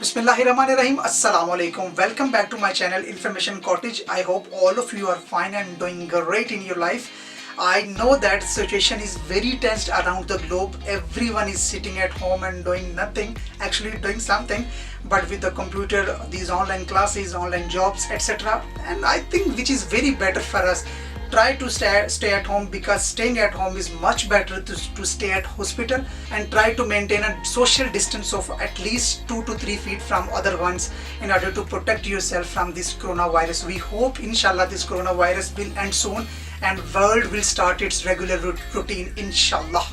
Bismillahirrahmanirrahim. Assalamu alaikum. Welcome back to my channel Information Cottage. I hope all of you are fine and doing great in your life. I know that situation is very tensed around the globe. Everyone is sitting at home and doing nothing, actually doing something, but with the computer, these online classes, online jobs, etc. And I think which is very better for us. Try to stay at home, because staying at home is much better to stay at hospital, and try to maintain a social distance of at least 2 to 3 feet from other ones in order to protect yourself from this coronavirus. We hope inshallah this coronavirus will end soon and world will start its regular routine inshallah.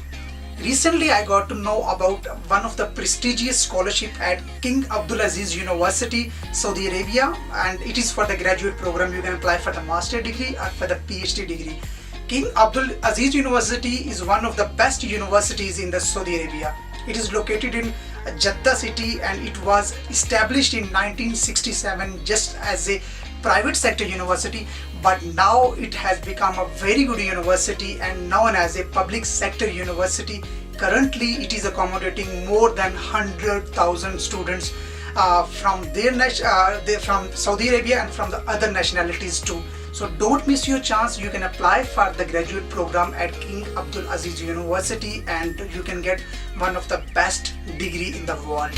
Recently I got to know about one of the prestigious scholarship at King Abdulaziz University, Saudi Arabia, and it is for the graduate program. You can apply for the master degree or for the PhD degree. King Abdulaziz University is one of the best universities in the Saudi Arabia. It is located in Jeddah city and it was established in 1967 just as a private sector university, but now it has become a very good university and known as a public sector university. Currently it is accommodating more than 100,000 students from from Saudi Arabia and from the other nationalities too. So don't miss your chance. You can apply for the graduate program at King Abdulaziz University and you can get one of the best degree in the world.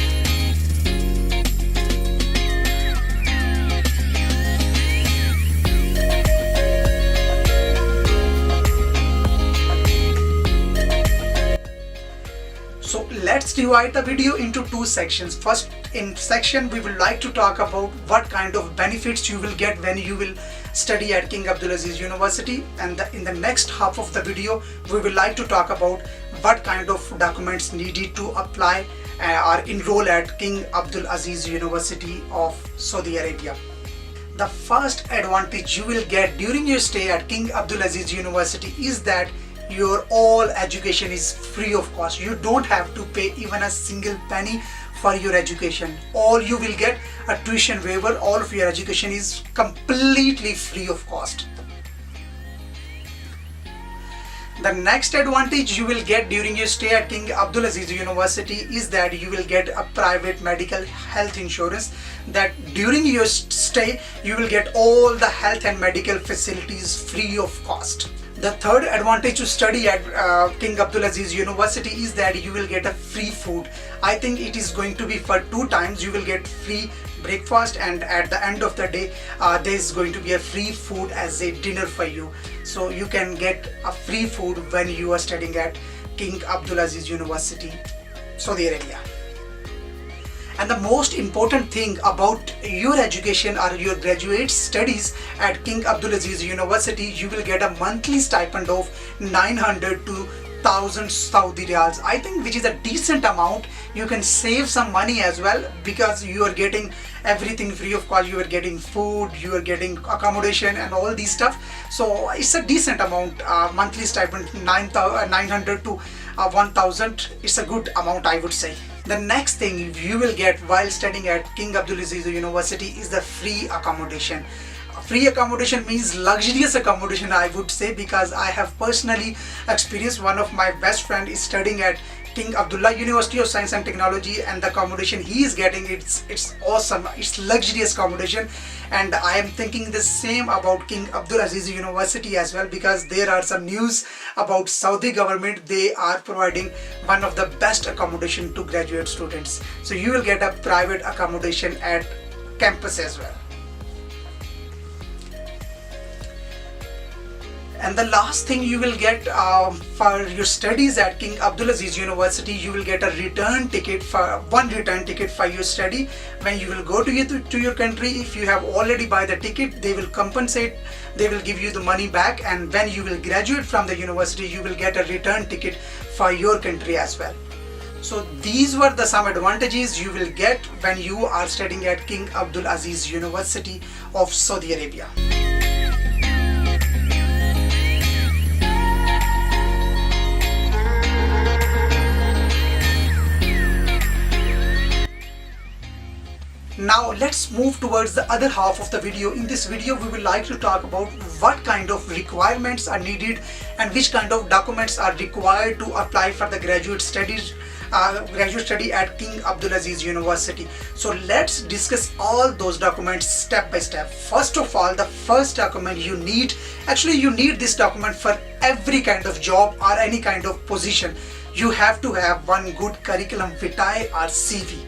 So let's divide the video into two sections. First in section we would like to talk about what kind of benefits you will get when you will study at King Abdulaziz University, and in the next half of the video we would like to talk about what kind of documents needed to apply or enroll at King Abdulaziz University of Saudi Arabia. The first advantage you will get during your stay at King Abdulaziz University is that your all education is free of cost. You don't have to pay even a single penny for your education. All you will get a tuition waiver. All of your education is completely free of cost. The next advantage you will get during your stay at King Abdulaziz University is that you will get a private medical health insurance, that during your stay you will get all the health and medical facilities free of cost. The third advantage to study at King Abdulaziz University is that you will get a free food. I think it is going to be for 2 times. You will get free breakfast and at the end of the day there is going to be a free food as a dinner for you. So you can get a free food when you are studying at King Abdulaziz University, Saudi Arabia. And the most important thing about your education or your graduate studies at King Abdulaziz University, you will get a monthly stipend of 900 to 1000 Saudi Riyals. I think which is a decent amount. You can save some money as well because you are getting everything free of cost. You are getting food, you are getting accommodation and all these stuff. So it's a decent amount. Monthly stipend 900 to 1000. It's a good amount, I would say. The next thing you will get while studying at King Abdulaziz University is the free accommodation. Free accommodation means luxurious accommodation, I would say, because I have personally experienced. One of my best friend is studying at King Abdullah University of Science and Technology, and the accommodation he is getting, it's awesome. It's luxurious accommodation, and I am thinking the same about King Abdulaziz University as well, because there are some news about Saudi government. They are providing one of the best accommodation to graduate students. So you will get a private accommodation at campus as well. And the last thing you will get for your studies at King Abdulaziz University, you will get a return ticket for your study. When you will go to your country, if you have already buy the ticket, they will compensate, they will give you the money back, and when you will graduate from the university, you will get a return ticket for your country as well. So these were the some advantages you will get when you are studying at King Abdulaziz University of Saudi Arabia. Now let's move towards the other half of the video. In this video we would like to talk about what kind of requirements are needed and which kind of documents are required to apply for the graduate studies graduate study at King Abdulaziz University. So let's discuss all those documents step by step. First of all, the first document you need, actually you need this document for every kind of job or any kind of position. You have to have one good curriculum vitae or CV.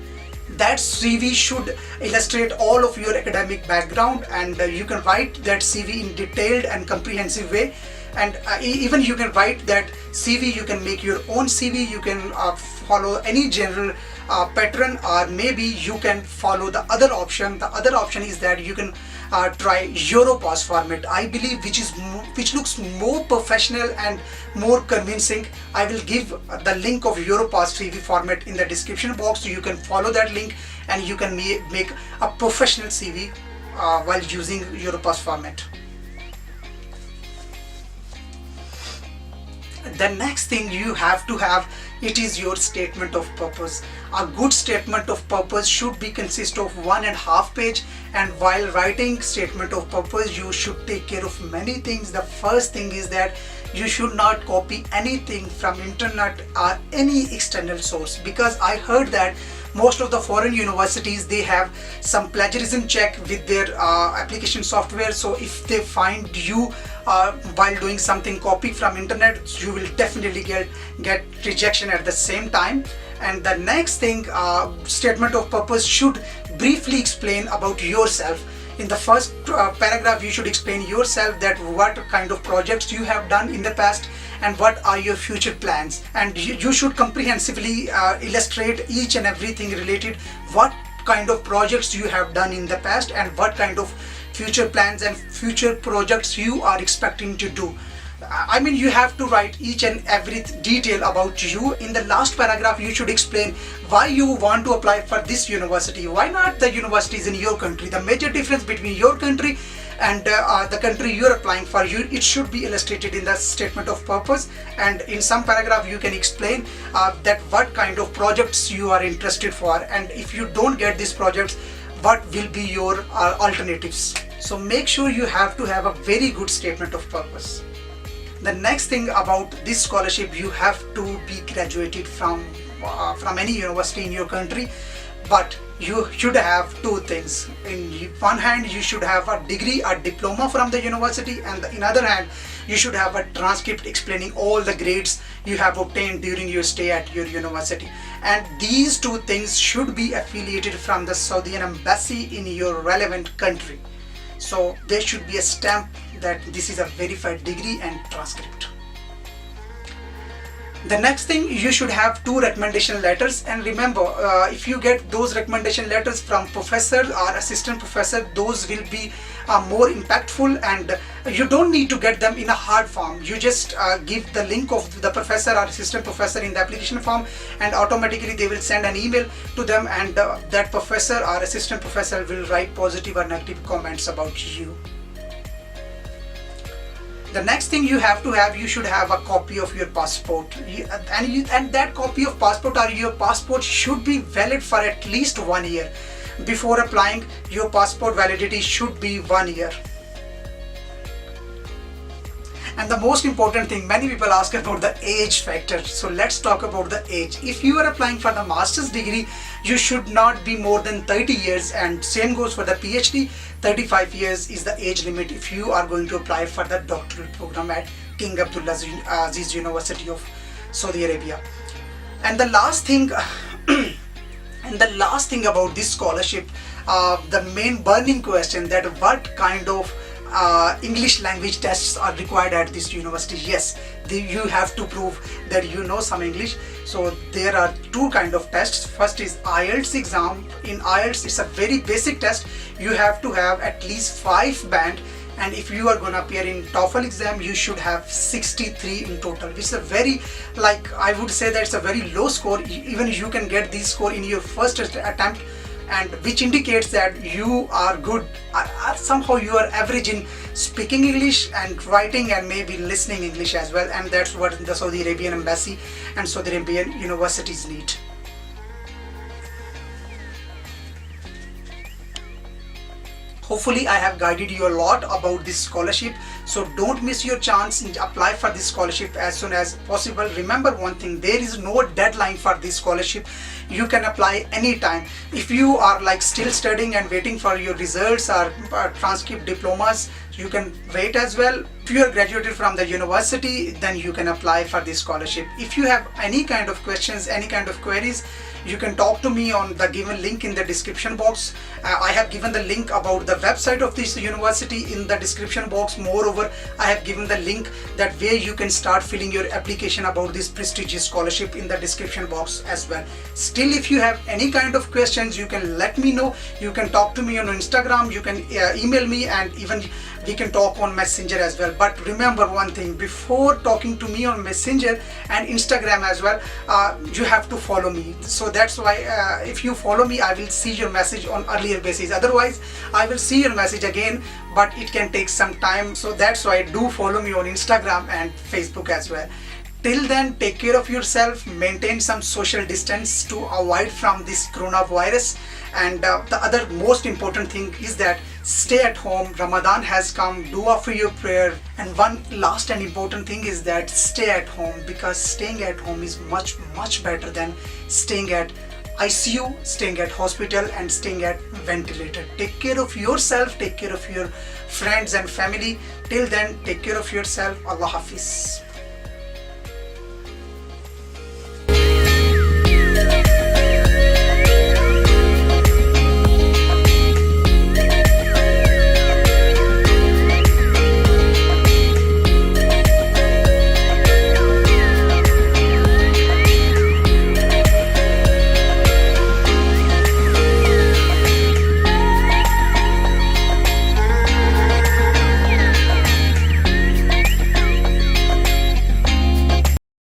That CV should illustrate all of your academic background, and you can write that CV in detailed and comprehensive way. And even you can write that CV, you can make your own CV, you can follow any general pattern, or maybe you can follow the other option. The other option is that you can try Europass format, I believe, which looks more professional and more convincing. I will give the link of Europass CV format in the description box, so you can follow that link and you can make a professional CV while using Europass format. The next thing you have to have, it is your statement of purpose. A good statement of purpose should be consist of 1.5 page, and while writing statement of purpose you should take care of many things. The first thing is that you should not copy anything from internet or any external source, because I heard that most of the foreign universities, they have some plagiarism check with their application software. So if they find you while doing something copied from internet, you will definitely get rejection at the same time. And the next thing, statement of purpose should briefly explain about yourself. In the first paragraph, you should explain yourself, that what kind of projects you have done in the past and what are your future plans. And you should comprehensively illustrate each and everything related, what kind of projects you have done in the past and what kind of future plans and future projects you are expecting to do. I mean, you have to write each and every detail about you. In the last paragraph, you should explain why you want to apply for this university. Why not the universities in your country? The major difference between your country and the country you're applying for, it should be illustrated in the statement of purpose. And in some paragraph, you can explain that what kind of projects you are interested for, and if you don't get these projects, what will be your alternatives. So make sure you have to have a very good statement of purpose. The next thing about this scholarship, you have to be graduated from any university in your country, but you should have two things. In one hand, you should have a degree, a diploma from the university, and in other hand, you should have a transcript explaining all the grades you have obtained during your stay at your university. And these two things should be affiliated from the Saudi embassy in your relevant country. So there should be a stamp that this is a verified degree and transcript. The next thing, you should have 2 recommendation letters. And remember, if you get those recommendation letters from professor or assistant professor, those will be more impactful, and you don't need to get them in a hard form. You just give the link of the professor or assistant professor in the application form, and automatically they will send an email to them, and that professor or assistant professor will write positive or negative comments about you. The next thing you have to have, you should have a copy of your passport, and that copy of passport or your passport should be valid for at least 1 year. Before applying, your passport validity should be 1 year. And the most important thing, many people ask about the age factor. So let's talk about the age. If you are applying for the master's degree, you should not be more than 30 years, and same goes for the PhD. 35 years is the age limit if you are going to apply for the doctoral program at King Abdulaziz University of Saudi Arabia. And the last thing about this scholarship, the main burning question, that what kind of English language tests are required at this university. Yes, you have to prove that you know some English. So there are 2 kind of tests. First is IELTS exam. In IELTS, it's a very basic test. You have to have at least 5 band, and if you are going to appear in TOEFL exam, you should have 63 in total, which is a very, I would say that it's a very low score. Even you can get this score in your first attempt, and which indicates that you are good, somehow you are average in speaking English and writing and maybe listening English as well. And that's what the Saudi Arabian embassy and Saudi Arabian universities need. Hopefully I have guided you a lot about this scholarship, so don't miss your chance and apply for this scholarship as soon as possible. Remember one thing, there is no deadline for this scholarship. You can apply anytime. If you are like still studying and waiting for your results or transcript diplomas, you can wait as well. If you are graduated from the university, then you can apply for this scholarship. If you have any kind of questions, any kind of queries, you can talk to me on the given link in the description box. I have given the link about the website of this university in the description box. Moreover, I have given the link that where you can start filling your application about this prestigious scholarship in the description box as well. Still, if you have any kind of questions, you can let me know. You can talk to me on Instagram, you can email me, and even we can talk on Messenger as well. But remember one thing, before talking to me on Messenger and Instagram as well, you have to follow me. So that's why if you follow me, I will see your message on earlier basis. Otherwise, I will see your message again, but it can take some time. So that's why do follow me on Instagram and Facebook as well. Till then, take care of yourself, maintain some social distance to avoid from this coronavirus. And the other most important thing is that stay at home. Ramadan has come, do offer your prayer. And one last and important thing is that stay at home, because staying at home is much better than staying at ICU, staying at hospital and staying at ventilator. Take care of yourself, take care of your friends and family. Till then, take care of yourself. Allah Hafiz.